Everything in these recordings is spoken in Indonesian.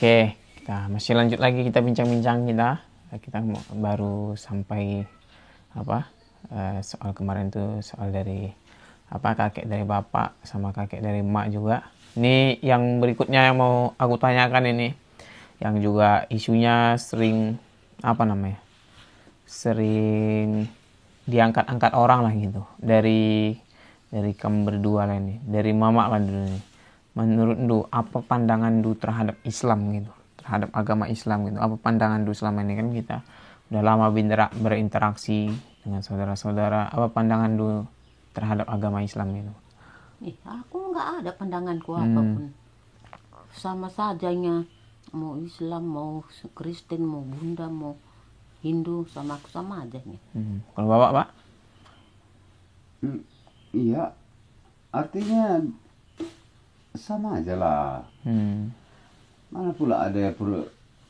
Oke, kita masih lanjut lagi kita bincang-bincang kita. Kita baru sampai soal kemarin tuh soal dari kakek dari bapak sama kakek dari emak juga. Ini yang berikutnya yang mau aku tanyakan ini, yang juga isunya sering sering diangkat-angkat orang lah gitu dari kamu berdua lah ini, dari mama lah dulu nih. Menurut Du, apa pandangan Du terhadap Islam gitu, terhadap agama Islam gitu? Apa pandangan Du selama ini, kan kita udah lama berinteraksi dengan saudara-saudara. Apa pandangan Du terhadap agama Islam gitu? Aku nggak ada pandanganku apapun. Sama sajanya, mau Islam, mau Kristen, mau Buddha, mau Hindu, sama aku sama aja. Kalau Bapak, Pak? Iya, artinya sama aja lah. Mana pula ada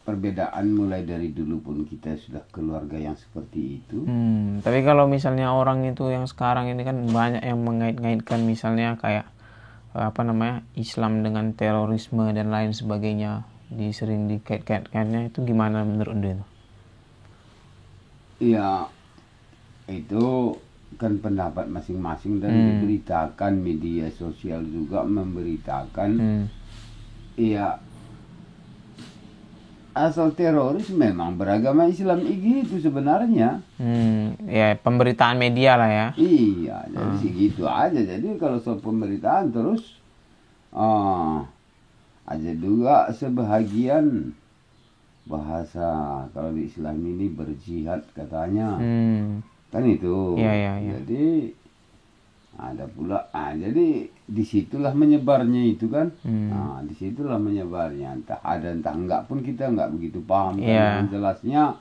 perbedaan, mulai dari dulu pun kita sudah keluarga yang seperti itu. Tapi kalau misalnya orang itu yang sekarang ini kan banyak yang mengait-ngaitkan misalnya kayak Islam dengan terorisme dan lain sebagainya, sering dikait-kaitkannya, itu gimana menurut dia? Iya, itu kan pendapat masing-masing dan diberitakan, media sosial juga memberitakan. Iya, asal teroris memang beragama Islam gitu sebenarnya. Ya pemberitaan media lah ya. Iya, jadi segitu aja. Jadi kalau soal pemberitaan terus aja juga sebahagian bahasa kalau di Islam ini berjihad katanya. Kan itu. Iya. Jadi ada pula, jadi disitulah menyebarnya itu kan. Disitulah menyebarnya, entah ada entah enggak pun kita enggak begitu paham. Yang jelasnya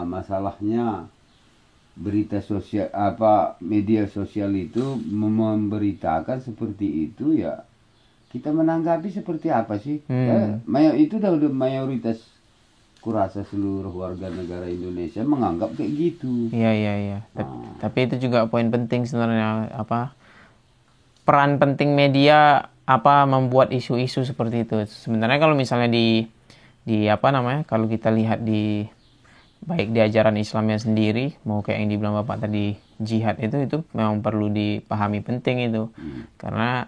masalahnya berita sosial, media sosial itu memberitakan seperti itu, ya kita menanggapi seperti apa sih? Itu udah mayoritas, kurasa seluruh warga negara Indonesia menganggap kayak gitu. Iya. Tapi itu juga poin penting sebenarnya, peran penting media membuat isu-isu seperti itu. Sebenarnya kalau misalnya kalau kita lihat baik di ajaran Islamnya sendiri, mau kayak yang dibilang Bapak tadi, jihad itu memang perlu dipahami penting itu. Karena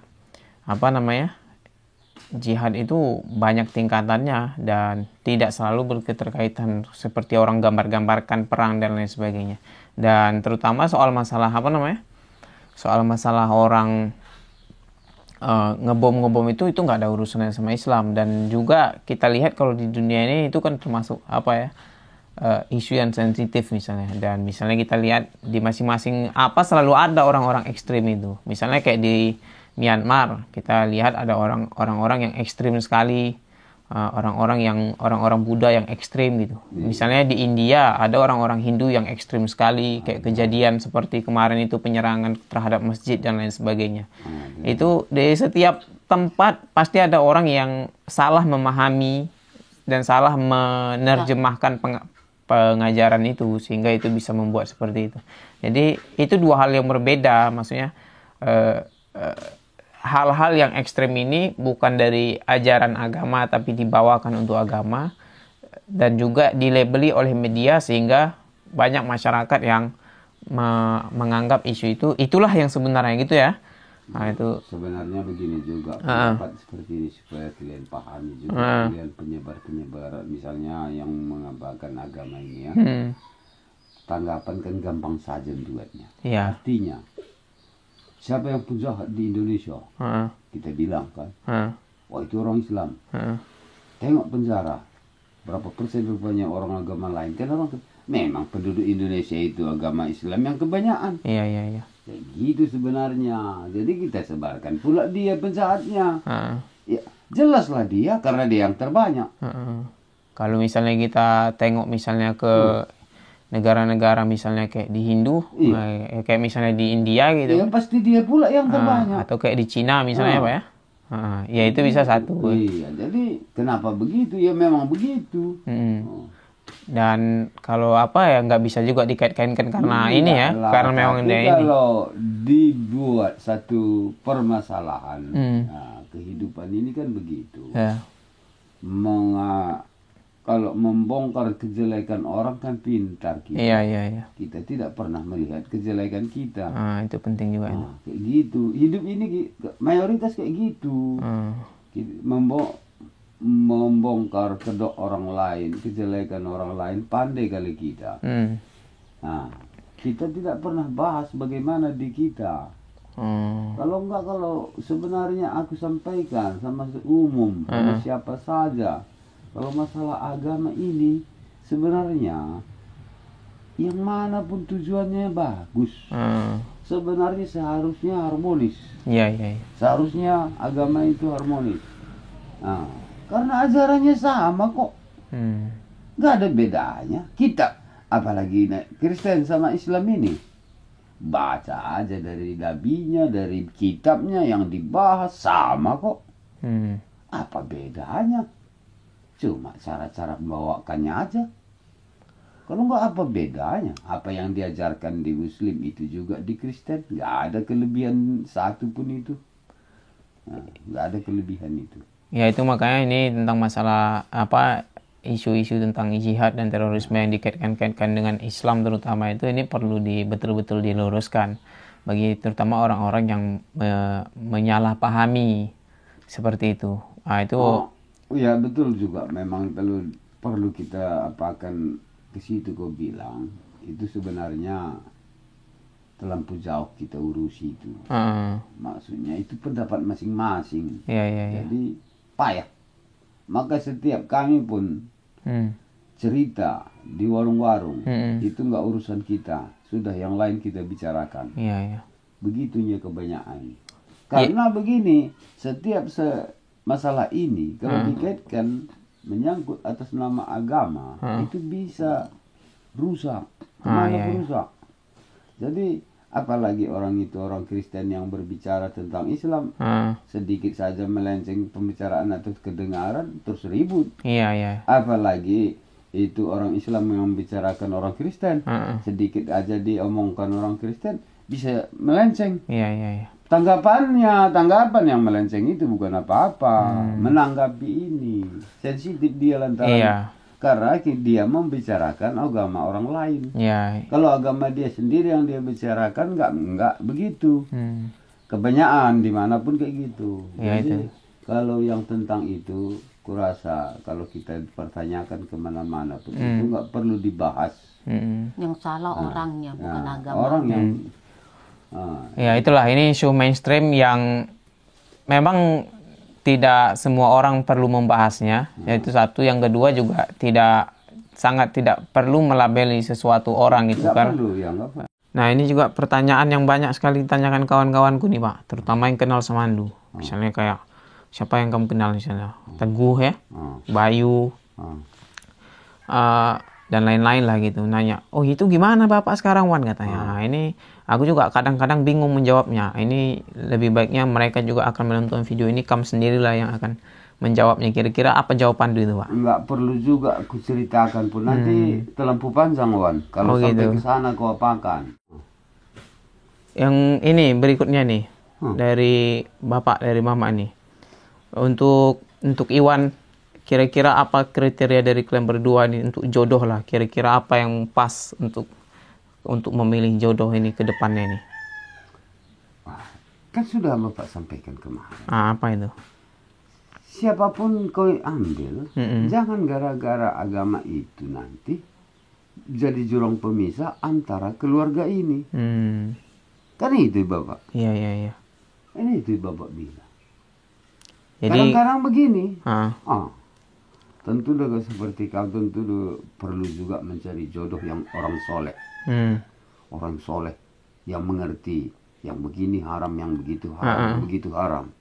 jihad itu banyak tingkatannya dan tidak selalu berketerkaitan seperti orang gambar-gambarkan perang dan lain sebagainya. Dan terutama soal masalah soal masalah orang ngebom itu nggak ada urusannya sama Islam. Dan juga kita lihat kalau di dunia ini itu kan termasuk isu yang sensitif misalnya. Dan misalnya kita lihat di masing-masing selalu ada orang-orang ekstrim itu. Misalnya kayak di Myanmar, kita lihat ada orang-orang yang ekstrim sekali, orang-orang Buddha yang ekstrim gitu. Misalnya di India ada orang-orang Hindu yang ekstrim sekali, kayak kejadian seperti kemarin itu, penyerangan terhadap masjid dan lain sebagainya. Itu di setiap tempat pasti ada orang yang salah memahami dan salah menerjemahkan pengajaran itu, sehingga itu bisa membuat seperti itu. Jadi itu dua hal yang berbeda, maksudnya hal-hal yang ekstrem ini bukan dari ajaran agama tapi dibawakan untuk agama, dan juga dilabeli oleh media sehingga banyak masyarakat yang menganggap isu itulah yang sebenarnya gitu ya. Itu sebenarnya begini juga pendapat seperti ini, supaya kalian pahami juga, kalian penyebar misalnya yang mengabarkan agama ini ya. Tanggapan kan gampang saja buatnya. Artinya siapa yang penjahat di Indonesia? Kita bilang kan, wah itu orang Islam. Tengok penjara, berapa persen rupanya orang agama lain. Kan memang penduduk Indonesia itu agama Islam yang kebanyakan. Iya. Ya gitu sebenarnya. Jadi kita sebarkan pula dia penjahatnya. Ya jelaslah dia, karena dia yang terbanyak. Kalau misalnya kita tengok misalnya ke negara-negara misalnya kayak di Hindu, kayak misalnya di India gitu. Ya pasti dia pula yang terbanyak. Atau kayak di Cina misalnya Pak ya. Ya itu bisa satu. Iya, jadi kenapa begitu? Ya memang begitu. Dan kalau nggak bisa juga dikait-kaitkan karena ini ya, karena memang dia ini. Kalau dibuat satu permasalahan, kehidupan ini kan begitu. kalau membongkar kejelekan orang kan pintar kita. Iya. Kita tidak pernah melihat kejelekan kita. Itu penting juga itu. Kayak gitu. Hidup ini mayoritas kayak gitu. Membongkar kedok orang lain, kejelekan orang lain, pandai kali kita. Nah, kita tidak pernah bahas bagaimana di kita. Kalau sebenarnya aku sampaikan sama umum, sama siapa saja, kalau masalah agama ini sebenarnya yang manapun tujuannya bagus. Sebenarnya seharusnya harmonis. Iya. Seharusnya agama itu harmonis. Nah, karena ajarannya sama kok. Gak ada bedanya. Kita, apalagi Kristen sama Islam ini, baca aja dari nabinya, dari kitabnya yang dibahas sama kok. Apa bedanya? Cuma cara-cara membawakannya aja. Kalau enggak apa bedanya? Apa yang diajarkan di Muslim itu juga di Kristen. Nggak ada kelebihan satu pun itu. Nggak ada kelebihan itu. Ya itu makanya ini tentang masalah isu-isu tentang jihad dan terorisme yang dikaitkan dengan Islam terutama itu, ini perlu betul-betul diluruskan bagi terutama orang-orang yang menyalahpahami seperti itu. Ya betul juga, memang perlu kita apakan ke situ. Kau bilang itu sebenarnya terlampau jauh kita urusi itu. Maksudnya itu pendapat masing-masing. Jadi payah. Maka setiap kami pun cerita di warung-warung itu nggak urusan kita, sudah yang lain kita bicarakan. Begitunya kebanyakan. Karena begini, setiap masalah ini kalau dikaitkan menyangkut atas nama agama, itu bisa rusak, rusak. Jadi apalagi orang Kristen yang berbicara tentang Islam, sedikit saja melenceng pembicaraan atau kedengaran terus ribut. Apalagi itu orang Islam yang membicarakan orang Kristen, sedikit aja diomongkan orang Kristen bisa melenceng. Tanggapan yang melenceng itu bukan apa-apa. Menanggapi ini sensitif dia lantaran karena dia membicarakan agama orang lain. Kalau agama dia sendiri yang dia bicarakan nggak begitu. Kebanyakan dimanapun kayak gitu. Jadi kalau yang tentang itu, kurasa kalau kita pertanyakan kemana-mana pun itu nggak perlu dibahas. Yang salah orangnya, bukan agama. Orang yang ya itulah, ini isu mainstream yang memang tidak semua orang perlu membahasnya. Yaitu satu, yang kedua juga sangat tidak perlu melabeli sesuatu orang gitu kan. Nah ini juga pertanyaan yang banyak sekali ditanyakan kawan-kawanku nih Pak, terutama yang kenal Samandu. Misalnya kayak siapa yang kamu kenal misalnya, Teguh ya, Bayu, dan lain-lain lah gitu. Nanya, oh itu gimana Bapak sekarang Wan katanya. Nah, ini aku juga kadang-kadang bingung menjawabnya. Ini lebih baiknya mereka juga akan menonton video ini, kamu sendirilah yang akan menjawabnya. Kira-kira apa jawaban itu Pak? Enggak perlu juga aku ceritakan pun, nanti terlampau panjang Wan. Kalau sampai ke sana kau apakan. Yang ini berikutnya nih, dari Bapak, dari Mama nih. Untuk Iwan, kira-kira apa kriteria dari kalian berdua ini untuk jodoh lah? Kira-kira apa yang pas untuk memilih jodoh ini ke depannya ini? Kan sudah Bapak sampaikan kemarin. Apa itu? Siapapun kau ambil, jangan gara-gara agama itu nanti jadi jurang pemisah antara keluarga ini. Kan itu Bapak. Iya. Ini itu Bapak bilang. Jadi kadang-kadang begini. Tentu juga seperti kau, perlu juga mencari jodoh yang orang soleh. Orang soleh yang mengerti, yang begini haram, yang begitu haram, begitu haram.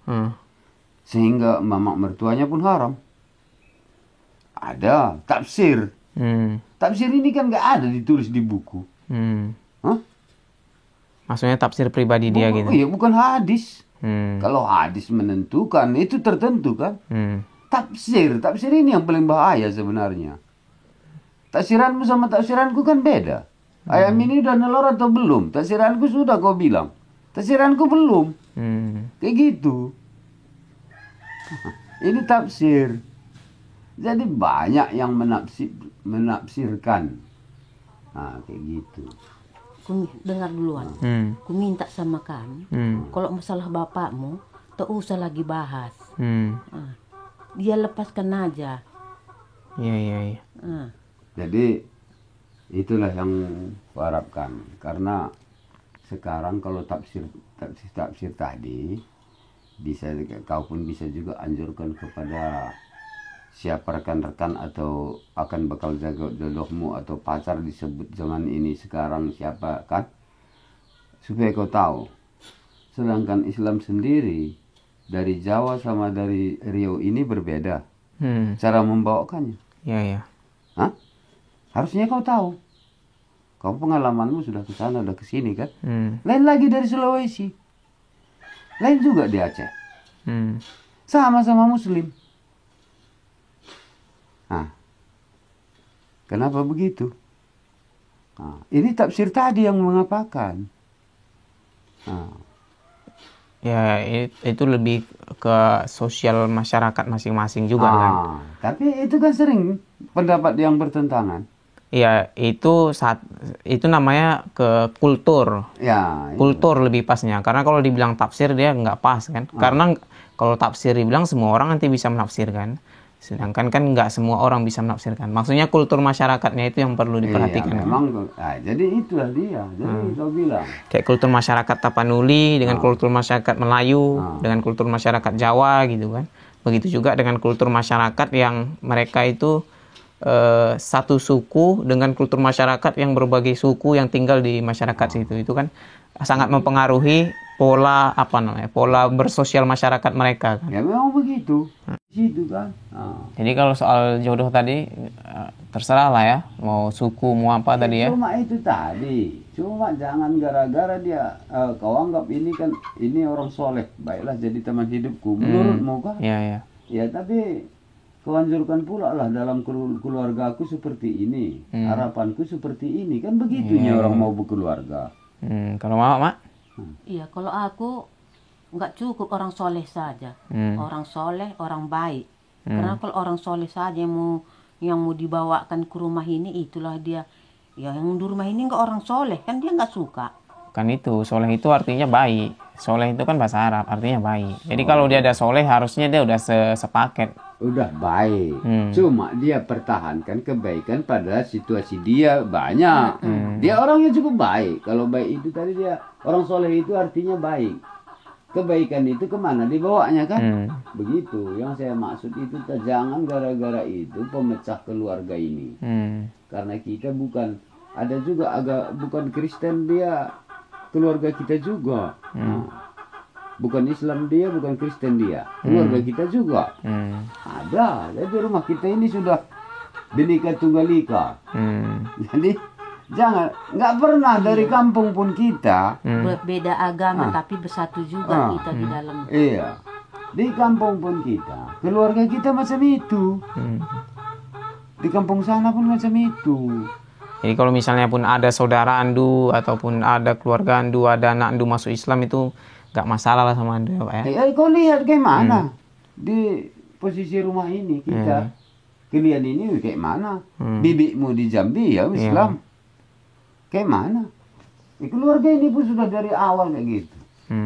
Sehingga mama mertuanya pun haram. Ada tafsir. Tafsir ini kan nggak ada ditulis di buku. Maksudnya tafsir pribadi dia gitu? Iya, bukan hadis. Kalau hadis menentukan, itu tertentu kan. Tafsir ini yang paling bahaya sebenarnya. Tafsiranmu sama tafsiranku kan beda. Ayam ini udah nelor atau belum? Tafsiranku sudah kau bilang. Tafsiranku belum. Kayak gitu. Ini tafsir. Jadi banyak yang menafsirkan. Nah, kayak gitu. Ku dengar duluan. Ku minta sama kamu, kalau masalah bapakmu, tak usah lagi bahas. Dia lepaskan aja. Iya. Jadi itulah yang kuharapkan. Karena sekarang kalau tafsir tadi, kau pun bisa juga anjurkan kepada siapa rekan-rekan atau akan bakal jaga jodohmu atau pacar disebut zaman ini sekarang siapa kan, supaya kau tahu. Sedangkan Islam sendiri dari Jawa sama dari Riau ini berbeda cara membawakannya. Iya. Hah? Harusnya kau tahu. Kau pengalamanmu sudah ke sana, sudah ke sini kan. Lain lagi dari Sulawesi, lain juga di Aceh. Sama-sama Muslim. Nah, kenapa begitu? Nah, ini tafsir tadi yang mengatakan. Nah. Ya, itu lebih ke sosial masyarakat masing-masing juga kan. Tapi itu kan sering pendapat yang bertentangan. Iya, itu namanya ke kultur. Ya. Kultur lebih pasnya. Karena kalau dibilang tafsir dia nggak pas kan. Karena kalau tafsir dibilang semua orang nanti bisa menafsirkan. Sedangkan kan nggak semua orang bisa menafsirkan. Maksudnya kultur masyarakatnya itu yang perlu diperhatikan. Iya, memang. Jadi itulah dia. Jadi kau bilang. Kayak kultur masyarakat Tapanuli dengan kultur masyarakat Melayu, dengan kultur masyarakat Jawa gitu kan. Begitu juga dengan kultur masyarakat yang mereka itu satu suku dengan kultur masyarakat yang berbagai suku yang tinggal di masyarakat situ. Itu kan sangat mempengaruhi pola bersosial masyarakat mereka kan. Ya memang begitu. Situ kan. Jadi kalau soal jodoh tadi terserah lah ya, mau suku mau apa tadi ya. Cuma itu tadi. Cuma jangan gara-gara dia kau anggap ini orang soleh, baiklah jadi teman hidupku. Menurutmu kan? Iya. Ya tapi kau anjurkan pula lah dalam keluarga aku seperti ini, harapanku seperti ini, kan begitunya orang mau berkeluarga. Kalau Mak? Iya, kalau aku nggak cukup orang soleh saja. Orang soleh, orang baik. Karena kalau orang soleh saja yang mau dibawakan ke rumah ini, itulah dia. Ya yang di rumah ini nggak orang soleh, kan dia nggak suka. Kan itu, soleh itu artinya baik. Soleh itu kan bahasa Arab, artinya baik. Jadi kalau dia ada soleh, harusnya dia udah sepaket. Udah baik. Cuma dia pertahankan kebaikan pada situasi dia banyak. Dia orangnya cukup baik. Kalau baik itu tadi dia, orang soleh itu artinya baik. Kebaikan itu kemana dibawanya kan? Begitu. Yang saya maksud itu jangan gara-gara itu pemecah keluarga ini. Karena kita bukan, ada juga bukan Kristen dia, keluarga kita juga. Bukan Islam dia, bukan Kristen dia, keluarga kita juga. Ada. Jadi rumah kita ini sudah Bhinneka Tunggal Ika. Jadi nggak pernah dari kampung pun kita Beda agama tapi bersatu juga kita di dalam. Iya. Di kampung pun kita, keluarga kita macam itu. Di kampung sana pun macam itu. Jadi kalau misalnya pun ada saudara Andu ataupun ada keluarga Andu, ada anak Andu masuk Islam itu nggak masalah lah sama Andu ya Pak ya. Kau lihat kayak mana di posisi rumah ini kita. Kalian ini kayak mana? Bibikmu di Jambi ya Islam. Kayak mana? Keluarga ini pun sudah dari awal kayak gitu.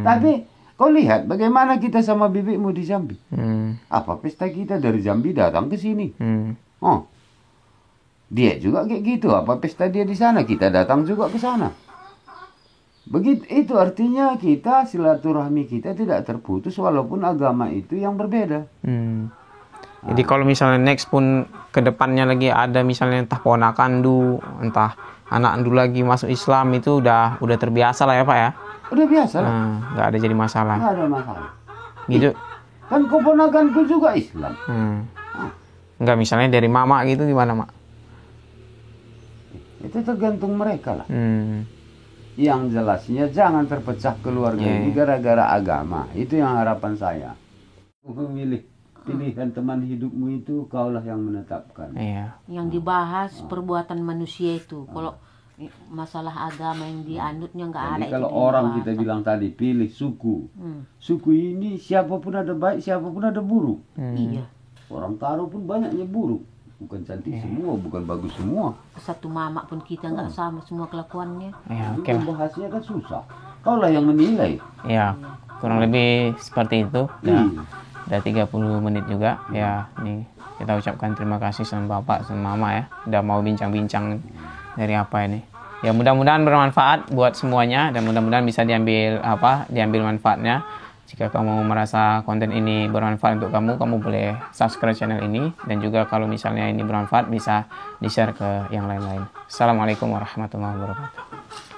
Tapi kau lihat bagaimana kita sama bibikmu di Jambi. Apa pesta kita dari Jambi datang ke sini. Dia juga kayak gitu. Apa pesta dia di sana, kita datang juga ke sana. Begitu, itu artinya kita silaturahmi kita tidak terputus walaupun agama itu yang berbeda. Jadi kalau misalnya next pun ke depannya lagi ada misalnya entah ponakan Andu, entah anak Andu lagi masuk Islam, itu udah terbiasa lah ya Pak ya. Udah biasa lah. Nggak ada jadi masalah. Nggak ada masalah. Gitu. Kan keponakanku juga Islam. Enggak, misalnya dari mama gitu gimana Mak? Itu tergantung mereka lah. Yang jelasnya jangan terpecah keluarga ini gara-gara agama. Itu yang harapan saya. Memilih pilihan teman hidupmu itu kaulah yang menetapkan. Yang dibahas perbuatan manusia itu. Kalau masalah agama yang dianutnya nggak ada. Jadi kalau orang kita bilang tadi pilih suku. Suku ini siapapun ada baik, siapapun ada buruk. Iya. Orang taruh pun banyaknya buruk. Bukan cantik semua, bukan bagus semua. Satu mama pun kita nggak sama semua kelakuannya. Ya, oke. Bahasnya kan susah. Kau lah yang menilai. Ya, kurang lebih seperti itu. Ya. Udah 30 menit juga. Ya, nih kita ucapkan terima kasih sama Bapak, sama Mama ya. Udah mau bincang-bincang dari apa ini. Ya, mudah-mudahan bermanfaat buat semuanya dan mudah-mudahan bisa diambil manfaatnya. Jika kamu merasa konten ini bermanfaat untuk kamu boleh subscribe channel ini. Dan juga kalau misalnya ini bermanfaat, bisa di-share ke yang lain-lain. Assalamualaikum warahmatullahi wabarakatuh.